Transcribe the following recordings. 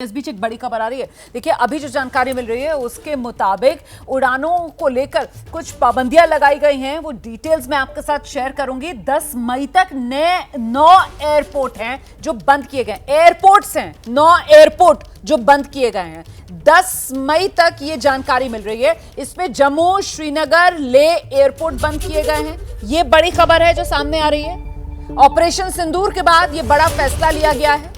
इस बीच एक बड़ी खबर आ रही है। देखिए, अभी जो जानकारी मिल रही है उसके मुताबिक उड़ानों को लेकर कुछ पाबंदियां लगाई गई हैं। वो डिटेल्स मैं आपके साथ शेयर करूंगी। 10 मई तक नए 9 एयरपोर्ट हैं जो बंद किए गए। एयरपोर्ट्स हैं 9 एयरपोर्ट जो बंद किए गए हैं। 10 मई तक ये जानकारी मिल रही है। इसमें जम्मू, श्रीनगर, लेह एयरपोर्ट बंद किए गए हैं। ये बड़ी खबर है जो सामने आ रही है। ऑपरेशन सिंदूर के बाद ये बड़ा फैसला लिया गया है।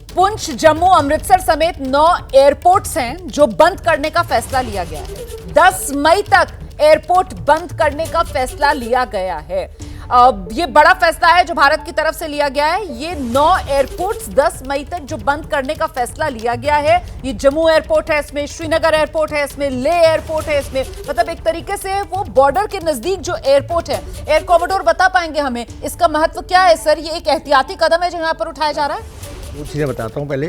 पुंछ, जम्मू, अमृतसर समेत 9 एयरपोर्ट्स हैं जो बंद करने का फैसला लिया गया है। 10 मई तक एयरपोर्ट बंद करने का फैसला लिया गया है। ये बड़ा फैसला है जो भारत की तरफ से लिया गया है। ये 9 एयरपोर्ट्स 10 मई तक जो बंद करने का फैसला लिया गया है। ये जम्मू एयरपोर्ट है, इसमें श्रीनगर एयरपोर्ट है, इसमें लेह एयरपोर्ट है, इसमें मतलब एक तरीके से वो बॉर्डर के नजदीक जो एयरपोर्ट है। एयर कॉमोडोर बता पाएंगे हमें इसका महत्व क्या है? सर, ये एक एहतियाती कदम है जो यहाँ पर उठाया जा रहा है। वो चीज़ें बताता हूँ। पहले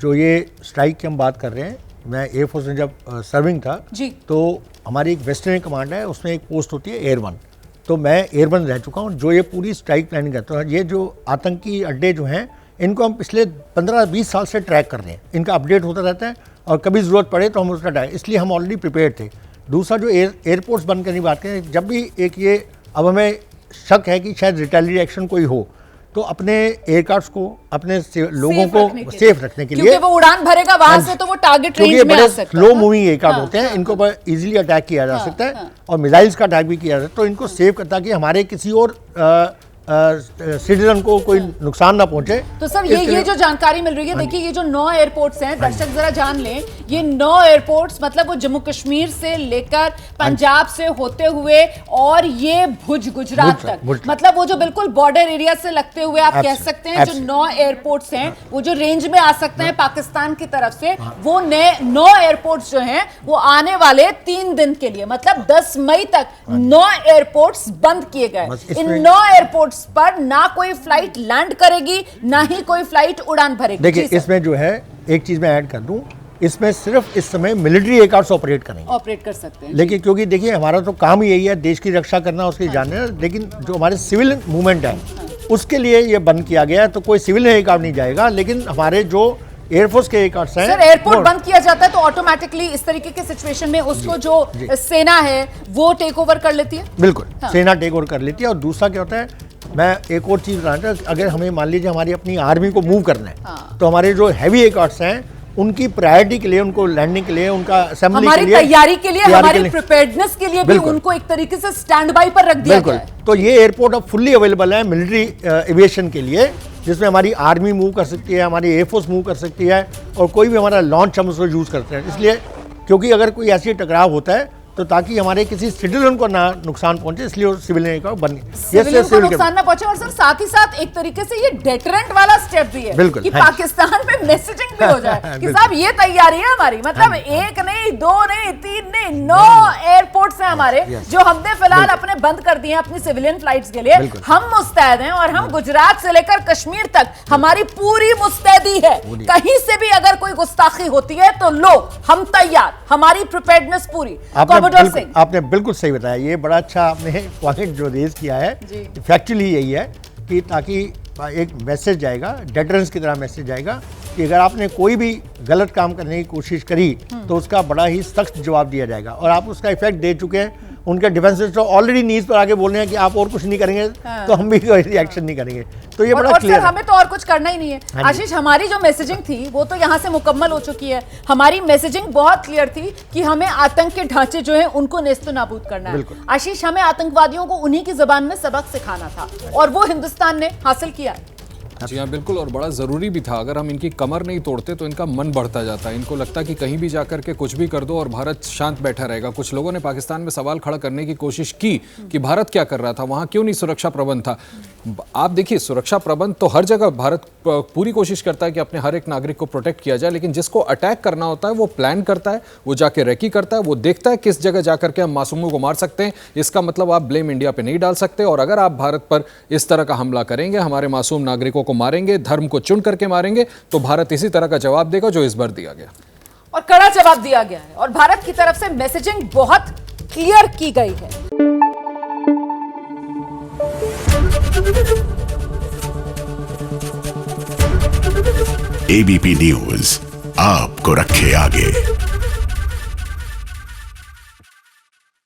जो ये स्ट्राइक की हम बात कर रहे हैं, मैं एयरफोर्स में जब सर्विंग था जी, तो हमारी एक वेस्टर्न कमांड है, उसमें एक पोस्ट होती है एयर 1, तो मैं एयर 1 रह चुका हूँ। जो ये पूरी स्ट्राइक प्लानिंग करता हूँ, ये जो आतंकी अड्डे जो हैं इनको हम पिछले 15-20 साल से ट्रैक कर रहे हैं। इनका अपडेट होता रहता है और कभी ज़रूरत पड़े तो हम उसका ट्रैक, इसलिए हम ऑलरेडी प्रिपेयर थे। दूसरा जो एयरपोर्ट्स बंद करने की बात करें, जब भी एक ये अब हमें शक है कि शायद रिटेलिएट एक्शन कोई हो, तो अपने एयरक्राफ्ट्स को, अपने लोगों को सेफ रखने के लिए, क्योंकि वो उड़ान भरेगा वहां से तो वो टारगेट रेंज में आ सकता है। स्लो मूविंग एयरक्राफ्ट होते हैं, इनको पर इजीली अटैक किया जा सकता है और मिसाइल्स का अटैक भी किया जा सकता है। तो इनको सेव करता है कि हमारे किसी और सिटीजन को कोई नुकसान ना पहुंचे। तो सर ये जो जानकारी मिल रही है, देखिए ये जो 9 एयरपोर्ट्स हैं, दर्शक जरा जान लें, ये 9 एयरपोर्ट्स मतलब वो जम्मू कश्मीर से लेकर पंजाब से होते हुए और ये भुज गुजरात तक, मतलब वो जो बिल्कुल बॉर्डर एरिया से लगते हुए आप कह सकते हैं जो 9 एयरपोर्ट्स हैं, वो जो रेंज में आ सकते हैं पाकिस्तान की तरफ से, वो 9 एयरपोर्ट्स जो हैं वो आने वाले 3 दिन के लिए, मतलब 10 मई तक 9 एयरपोर्ट्स बंद किए गए। इन 9 एयरपोर्ट्स पर ना कोई फ्लाइट लैंड करेगी, ना ही कोई फ्लाइट उड़ान भरेगी। देखिए, इसमें जो है एक चीज मैं ऐड कर दूं, इसमें सिर्फ इस समय मिलिट्री एयरक्राफ्ट ऑपरेट कर सकते हैं। लेकिन क्योंकि देखिए हमारा तो काम ही यही है, देश की रक्षा करना, उसकी जानना। लेकिन जो हमारे सिविल मूवमेंट है उसके लिए ये बंद किया गया है, तो कोई सिविल एयरक्राफ्ट नहीं जाएगा। लेकिन हमारे जो एयरफोर्स के एयरक्राफ्ट हैं, सर एयरपोर्ट बंद किया जाता है तो ऑटोमेटिकली इस तरीके के सिचुएशन में उसको जो सेना है वो टेक ओवर कर लेती है। बिल्कुल, सेना टेक ओवर कर लेती है। और दूसरा क्या होता है, मैं एक और चीज बताना चाहता हूं, अगर हमें मान लीजिए हमारी अपनी आर्मी को मूव करना है, तो हमारे जो हैवी एयरक्राफ्ट्स हैं उनकी प्रायोरिटी के लिए, उनको लैंडिंग के लिए, उनका असेंबली के लिए, तैयारी के लिए, हमारी प्रिपेयर्डनेस के लिए भी उनको एक तरीके से स्टैंड बाय पर रख दिया गया है। तो ये एयरपोर्ट अब फुल्ली अवेलेबल है मिलिट्री एविएशन के लिए, जिसमें हमारी आर्मी मूव कर सकती है, हमारी एयरफोर्स मूव कर सकती है, और कोई भी हमारा लॉन्च हम उसको यूज करते हैं। इसलिए क्योंकि अगर कोई ऐसी टकराव होता है तो ताकि हमारे किसी सिटीजन को ना नुकसान पहुंचे, इसलिए सिविलियन एयरक्राफ्ट बन सिविलियन को नुकसान ना पहुंचे। और सर साथ ही साथ एक तरीके से ये डेटरेंट वाला स्टेप भी है कि पाकिस्तान में मैसेजिंग भी हो जाए कि साहब ये तैयारी है हमारी, मतलब 1 नहीं, 2 नहीं, 3 नहीं, 9 एयरपोर्ट्स हैं हमारे जो हमने फिलहाल अपने बंद कर दिए हैं अपनी सिविलियन फ्लाइट्स के लिए। हम मुस्तैद हैं और हम गुजरात से लेकर कश्मीर तक हमारी पूरी मुस्तैदी है। कहीं से भी अगर कोई गुस्ताखी होती है तो लो, हम तैयार, हमारी प्रिपेयर्डनेस पूरी। आपने बिल्कुल सही बताया। ये बड़ा अच्छा आपने पॉइंट जो रेज किया है, फैक्चुअली यही है कि ताकि एक मैसेज जाएगा, डेटरेंस की तरह मैसेज जाएगा कि अगर आपने कोई भी गलत काम करने की कोशिश करी तो उसका बड़ा ही सख्त जवाब दिया जाएगा। और आप उसका इफेक्ट दे चुके हैं। उनके डिफेंसेस तो ऑलरेडी नीज पर आके बोल रहे हैं कि आप और कुछ नहीं करेंगे, तो हम भी कोई रिएक्शन नहीं करेंगे। तो ये बड़ा क्लियर है। हमें तो और कुछ करना ही नहीं है। आशीष, हमारी जो मैसेजिंग थी वो तो यहाँ से मुकम्मल हो चुकी है। हमारी मैसेजिंग बहुत क्लियर थी कि हमें आतंक के ढांचे जो है उनको नेस्तो नाबूद करना है। आशीष, हमें आतंकवादियों को उन्हीं की जबान में सबक सिखाना था और वो हिंदुस्तान ने हासिल किया। जी हाँ, बिल्कुल, और बड़ा ज़रूरी भी था। अगर हम इनकी कमर नहीं तोड़ते तो इनका मन बढ़ता जाता है। इनको लगता कि कहीं भी जाकर के कुछ भी कर दो और भारत शांत बैठा रहेगा। कुछ लोगों ने पाकिस्तान में सवाल खड़ा करने की कोशिश की कि भारत क्या कर रहा था, वहाँ क्यों नहीं सुरक्षा प्रबंध था। आप देखिए, सुरक्षा प्रबंध तो हर जगह भारत पूरी कोशिश करता है कि अपने हर एक नागरिक को प्रोटेक्ट किया जाए, लेकिन जिसको अटैक करना होता है वो प्लान करता है, वो जाके रेकी करता है, वो देखता है किस जगह जाकर के हम मासूमों को मार सकते हैं। इसका मतलब आप ब्लेम इंडिया पे नहीं डाल सकते। और अगर आप भारत पर इस तरह का हमला करेंगे, हमारे मासूम नागरिकों को मारेंगे, धर्म को चुन करके मारेंगे, तो भारत इसी तरह का जवाब देगा जो इस बार दिया गया, और कड़ा जवाब दिया गया है। और भारत की तरफ से मैसेजिंग बहुत क्लियर की गई है। एबीपी न्यूज आपको रखे आगे।